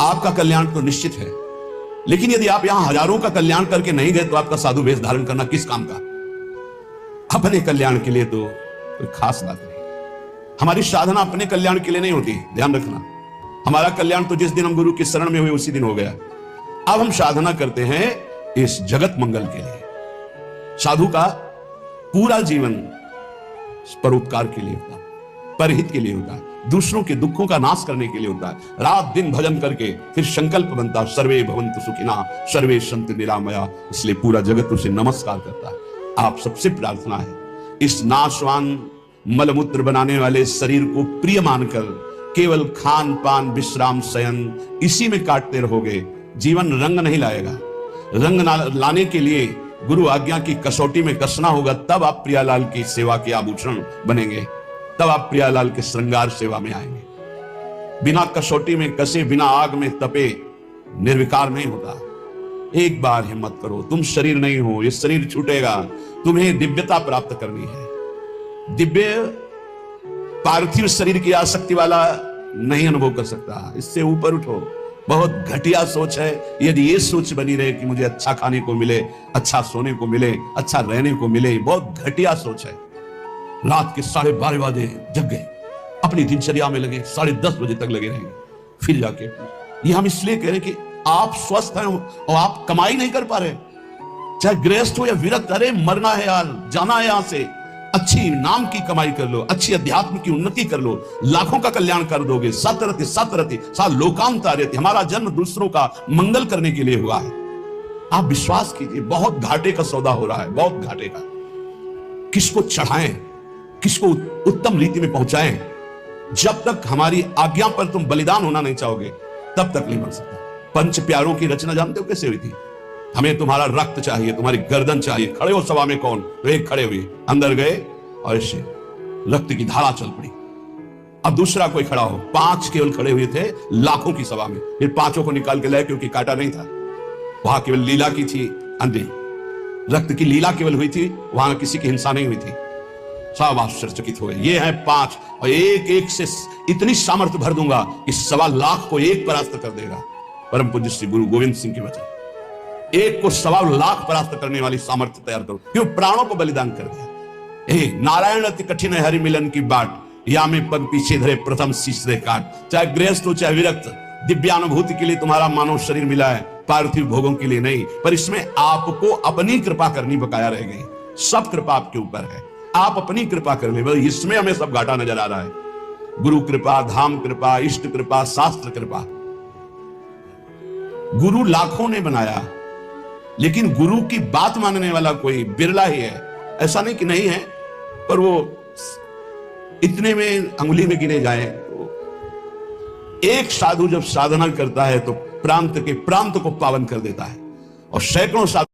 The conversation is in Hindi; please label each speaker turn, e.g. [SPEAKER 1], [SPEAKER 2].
[SPEAKER 1] आपका कल्याण तो निश्चित है, लेकिन यदि आप यहां हजारों का कल्याण करके नहीं गए तो आपका साधु वेश धारण करना किस काम का? अपने कल्याण के लिए तो कोई खास बात नहीं। हमारी साधना अपने कल्याण के लिए नहीं होती, ध्यान रखना। हमारा कल्याण तो जिस दिन हम गुरु की शरण में हुए उसी दिन हो गया। अब हम साधना करते हैं इस जगत मंगल के लिए। साधु का पूरा जीवन परोपकार के लिए होता है, परहित के लिए होता है, दूसरों के दुखों का नाश करने के लिए होता है। रात दिन भजन करके फिर संकल्प बनता है, सर्वे भवन्तु सुखिना सर्वे सन्तु निरामया। इसलिए पूरा जगत उसे नमस्कार करता है। आप सबसे प्रार्थना है, इस नाशवान मलमूत्र बनाने वाले शरीर को प्रिय मानकर केवल खान पान विश्राम शयन इसी में काटते रहोगे, जीवन रंग नहीं लाएगा। रंग लाने के लिए गुरु आज्ञा की कसौटी में कसना होगा, तब आप प्रियालाल की सेवा के आभूषण बनेंगे, तब आप प्रियालाल के श्रृंगार सेवा में आएंगे। बिना कसौटी में कसे, बिना आग में तपे निर्विकार नहीं होता। एक बार हिम्मत करो, तुम शरीर नहीं हो, ये शरीर छूटेगा, तुम्हें दिव्यता प्राप्त करनी है। दिव्य पार्थिव शरीर की आसक्ति वाला नहीं अनुभव कर सकता। इससे ऊपर उठो। बहुत घटिया सोच है यदि ये सोच बनी रहे कि मुझे अच्छा खाने को मिले, अच्छा सोने को मिले, अच्छा रहने को मिले। बहुत घटिया सोच है। रात के 12:30 बजे जग गए, अपनी दिनचर्या में लगे, 10:30 बजे तक लगे रहेंगे, फिर जाके ये हम इसलिए कह रहे कि आप स्वस्थ हैं और आप कमाई नहीं कर पा रहे, चाहे गृहस्थ हो या विरक्त। अरे मरना है यार, जाना है यहां से। अच्छी नाम की कमाई कर लो, अच्छी अध्यात्म की उन्नति कर लो, लाखों का कल्याण कर दोगे। सतरति सतरति सा लोकांतरति। हमारा जन्म दूसरों का मंगल करने के लिए हुआ है। आप विश्वास कीजिए, बहुत घाटे का सौदा हो रहा है, बहुत घाटे का। किसको चढ़ाएं, किसको उत्तम रीति में पहुंचाएं? जब तक हमारी आज्ञा पर तुम बलिदान होना नहीं चाहोगे तब तक नहीं बन सकता। पंच प्यारों की रचना जानते हो कैसे हुई थी? हमें तुम्हारा रक्त चाहिए, तुम्हारी गर्दन चाहिए। खड़े हो सभा में कौन? तो एक खड़े हुए, अंदर गए और ऐसे रक्त की धारा चल पड़ी। अब दूसरा कोई खड़ा हो। 5 केवल खड़े हुए थे लाखों की सभा में। फिर 5 को निकाल के लाए, क्योंकि काटा नहीं था। वहां केवल लीला की थी, अंधी रक्त की लीला केवल हुई थी, वहां किसी की हिंसा नहीं हुई थी। सब आश्चर्यचकित हो गए। ये है 5 और एक एक से इतनी सामर्थ्य भर दूंगा कि 1.25 लाख को एक परास्त कर देगा। परम पूज्य श्री गुरु गोविंद सिंह के वचन। एक को 1.25 लाख परास्त करने वाली सामर्थ्य तैयार करो, क्यों? प्राणों को बलिदान कर दिया। नारायण अति कठिन है हरि मिलन की बाट, या में पग पीछे धरे प्रथम शीशरे काट। चाहे गृहस्थ हो चाहे विरक्त, दिव्यानुभूति के लिए तुम्हारा मानव शरीर मिला है, पार्थिव भोगों के लिए नहीं। पर इसमें आपको अपनी कृपा करनी बकाया रह गई। सब कृपा आपके ऊपर है, आप अपनी कृपा कर ले। इसमें हमें सब घाटा नजर आ रहा है। गुरु कृपा, धाम कृपा, इष्ट कृपा, शास्त्र कृपा। गुरु लाखों ने बनाया, लेकिन गुरु की बात मानने वाला कोई बिरला ही है। ऐसा नहीं कि नहीं है, पर वो इतने में अंगुली में गिने जाए। तो एक साधु जब साधना करता है तो प्रांत के प्रांत को पावन कर देता है, और सैकड़ों साधु